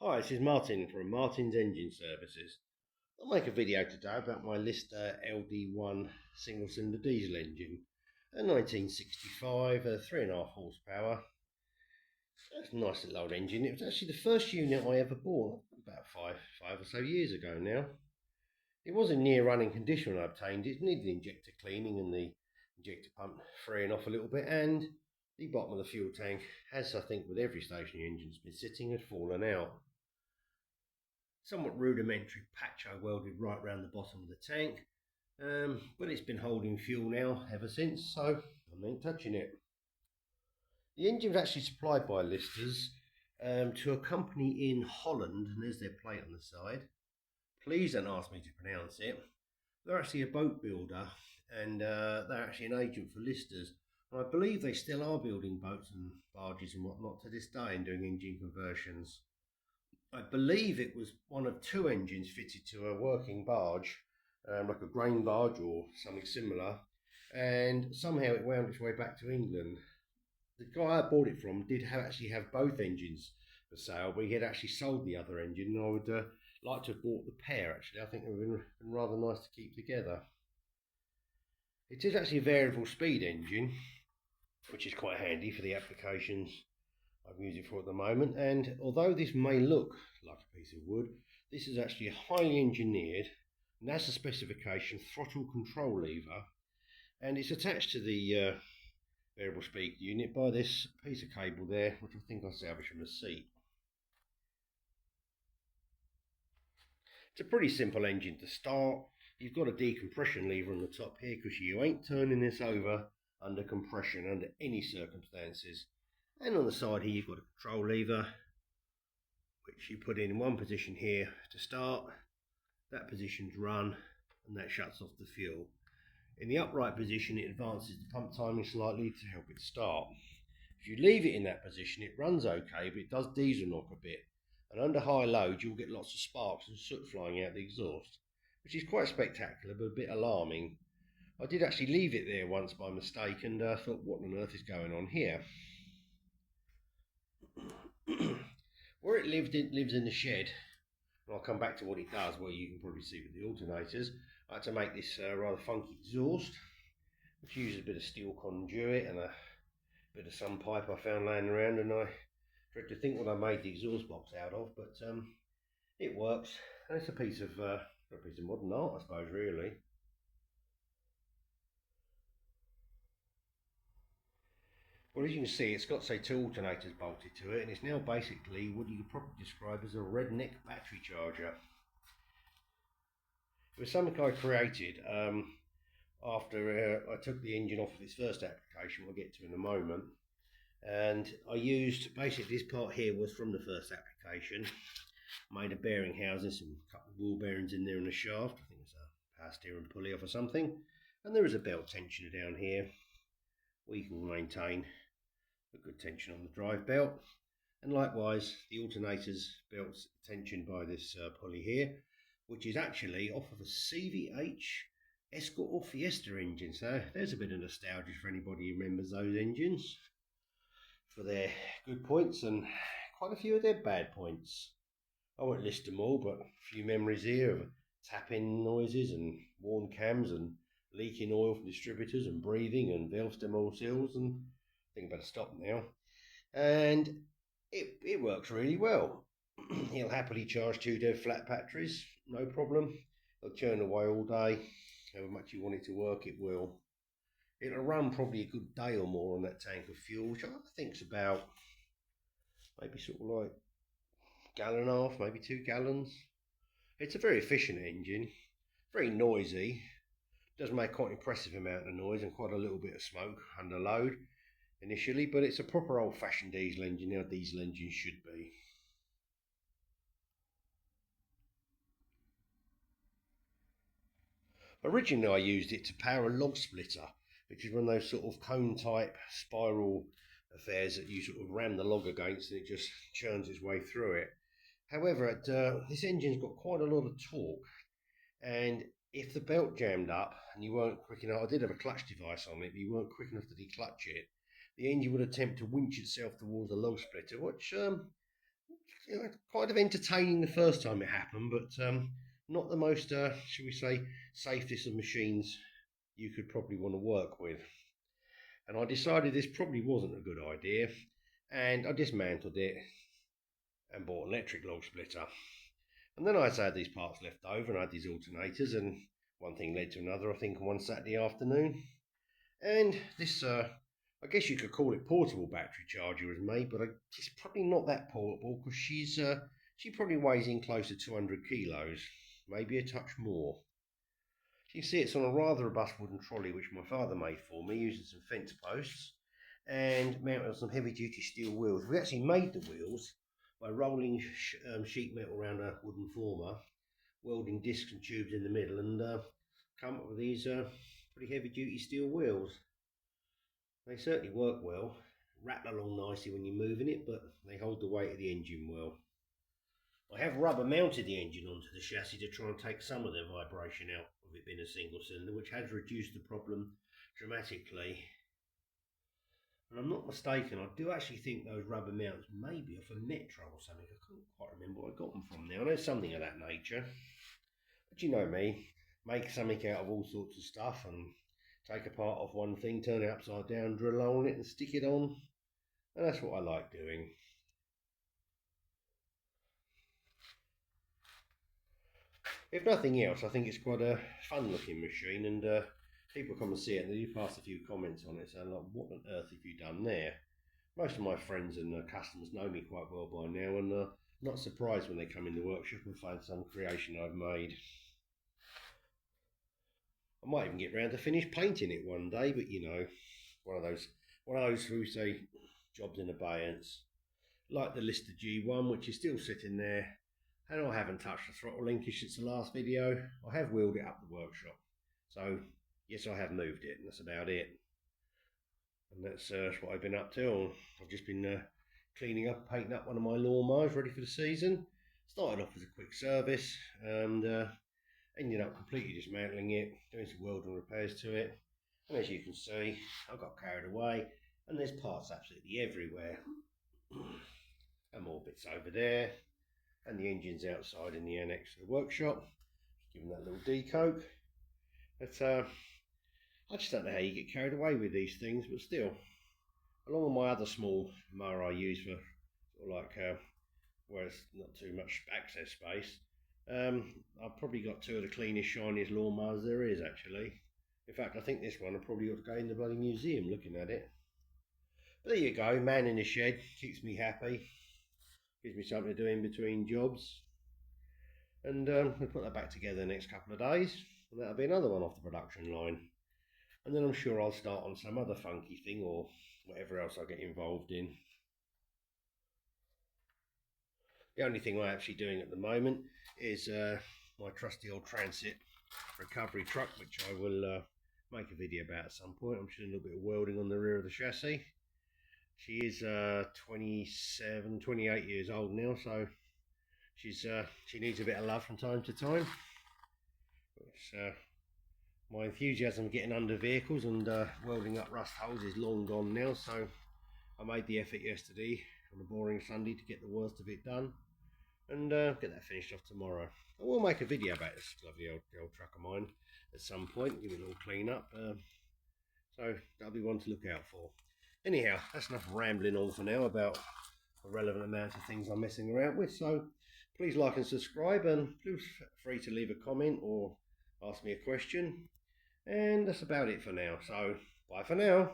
Hi, this is Martin from Martin's Engine Services. I'll make a video today about my Lister LD1 single-cylinder diesel engine. A 1965, 3.5 horsepower. That's a nice little old engine. It was actually the first unit I ever bought about five or so years ago now. It was in near running condition when I obtained it. It needed injector cleaning and the injector pump freeing off a little bit, and the bottom of the fuel tank, as I think with every stationary engine has been sitting, had fallen out. Somewhat rudimentary patch I welded right round the bottom of the tank, but it's been holding fuel now ever since, so I ain't touching it. The engine was actually supplied by Listers to a company in Holland, and there's their plate on the side. Please don't ask me to pronounce it. They're actually a boat builder, and they're actually an agent for Listers. And I believe they still are building boats and barges and whatnot to this day and doing engine conversions. I believe it was one of two engines fitted to a working barge, like a grain barge or something similar, and somehow it wound its way back to England. The guy I bought it from did actually have both engines for sale, but he had actually sold the other engine, and I would like to have bought the pair actually. I think it would have been rather nice to keep together. It is actually a variable speed engine, which is quite handy for the applications I've used it for at the moment, and although this may look like a piece of wood, this is actually a highly engineered NASA specification throttle control lever, and it's attached to the variable speed unit by this piece of cable there, which I think I salvaged from the seat. It's a pretty simple engine to start. You've got a decompression lever on the top here because you ain't turning this over under compression under any circumstances. And on the side here you've got a control lever, which you put in one position here to start, that position's run, and that shuts off the fuel. In the upright position it advances the pump timing slightly to help it start. If you leave it in that position it runs okay, but it does diesel knock a bit, and under high load you'll get lots of sparks and soot flying out the exhaust, which is quite spectacular but a bit alarming. I did actually leave it there once by mistake and thought, what on earth is going on here? Where it lives in the shed, and I'll come back to what it does, where you can probably see with the alternators. I had to make this rather funky exhaust, which uses a bit of steel conduit and a bit of some pipe I found laying around, and I dread to think what I made the exhaust box out of, but it works, and it's a piece of modern art, I suppose, really. Well, as you can see, it's got, say, two alternators bolted to it, and it's now basically what you could probably describe as a redneck battery charger. It was something I created after I took the engine off of its first application, we'll get to in a moment. And I used, basically this part here was from the first application. Made a bearing housing, some couple of ball bearings in there and a shaft. I think it's a power steering pulley off or something. And there is a belt tensioner down here where you can maintain a good tension on the drive belt. And likewise, the alternator's belt's tensioned by this pulley here, which is actually off of a CVH Escort or Fiesta engine. So there's a bit of nostalgia for anybody who remembers those engines, for their good points and quite a few of their bad points. I won't list them all, but a few memories here of tapping noises and worn cams and leaking oil from distributors and breathing and valve stem oil seals, and I think I better stop now. And it works really well. He'll happily charge 2 dead flat batteries, no problem. It'll churn away all day. However much you want it to work, it will. It'll run probably a good day or more on that tank of fuel, which I think is about maybe sort of like gallon and a half, maybe 2 gallons. It's a very efficient engine, very noisy. Does make quite an impressive amount of noise and quite a little bit of smoke under load initially, but it's a proper old-fashioned diesel engine, how diesel engines should be. Originally I used it to power a log splitter, which is one of those sort of cone type spiral affairs that you sort of ram the log against and it just churns its way through it. However, this engine's got quite a lot of torque, and if the belt jammed up and you weren't quick enough, I did have a clutch device on it, but you weren't quick enough to declutch it, the engine would attempt to winch itself towards the log splitter, which kind of entertaining the first time it happened, but not the most, shall we say, safest of machines you could probably want to work with. And I decided this probably wasn't a good idea, and I dismantled it and bought an electric log splitter. And then I had these parts left over, and I had these alternators, and one thing led to another, I think, on one Saturday afternoon. And this, I guess you could call it portable battery charger was made, but it's probably not that portable because she probably weighs in close to 200 kilos, maybe a touch more. You can see it's on a rather robust wooden trolley which my father made for me using some fence posts and mounted on some heavy duty steel wheels. We actually made the wheels by rolling sheet metal around a wooden former, welding discs and tubes in the middle, and come up with these pretty heavy duty steel wheels. They certainly work well, rattle along nicely when you're moving it, but they hold the weight of the engine well. I have rubber mounted the engine onto the chassis to try and take some of the vibration out of it being a single cylinder, which has reduced the problem dramatically. And I'm not mistaken, I do actually think those rubber mounts may be off a Metro or something. I can't quite remember where I got them from now. I know something of that nature. But you know me, make something out of all sorts of stuff and take a part off one thing, turn it upside down, drill a hole in it and stick it on. And that's what I like doing. If nothing else, I think it's quite a fun looking machine, and people come and see it and they do pass a few comments on it saying, like, what on earth have you done there? Most of my friends and customers know me quite well by now, and not surprised when they come in the workshop and find some creation I've made. I might even get round to finish painting it one day, but you know, one of those who say jobs in abeyance, like the Lister G1, which is still sitting there. And I haven't touched the throttle linkage since the last video. I have wheeled it up the workshop. So, yes, I have moved it, and that's about it. And that's what I've been up to. I've just been cleaning up, painting up one of my lawnmowers ready for the season. Started off as a quick service, and ended up completely dismantling it, doing some welding repairs to it. And as you can see, I got carried away, and there's parts absolutely everywhere. And more bits over there. And the engine's outside in the annex of the workshop. Just giving that little decoke. But I just don't know how you get carried away with these things, but still, along with my other small mower I use for sort of like where it's not too much access space, I've probably got two of the cleanest, shiniest lawnmowers there is actually. In fact, I think this one I probably ought to go in the bloody museum looking at it. But there you go, man in the shed, keeps me happy. Gives me something to do in between jobs. And we'll put that back together the next couple of days. And that'll be another one off the production line. And then I'm sure I'll start on some other funky thing or whatever else I get involved in. The only thing I'm actually doing at the moment is my trusty old Transit recovery truck, which I will make a video about at some point. I'm just doing a little bit of welding on the rear of the chassis. She is 27, 28 years old now, so she needs a bit of love from time to time. My enthusiasm for getting under vehicles and welding up rust holes is long gone now, so I made the effort yesterday on a boring Sunday to get the worst of it done and get that finished off tomorrow. I will make a video about this lovely old truck of mine at some point, give it a little clean up, so that'll be one to look out for. Anyhow, that's enough rambling on for now about a relevant amount of things I'm messing around with. So please like and subscribe, and feel free to leave a comment or ask me a question. And that's about it for now. So bye for now.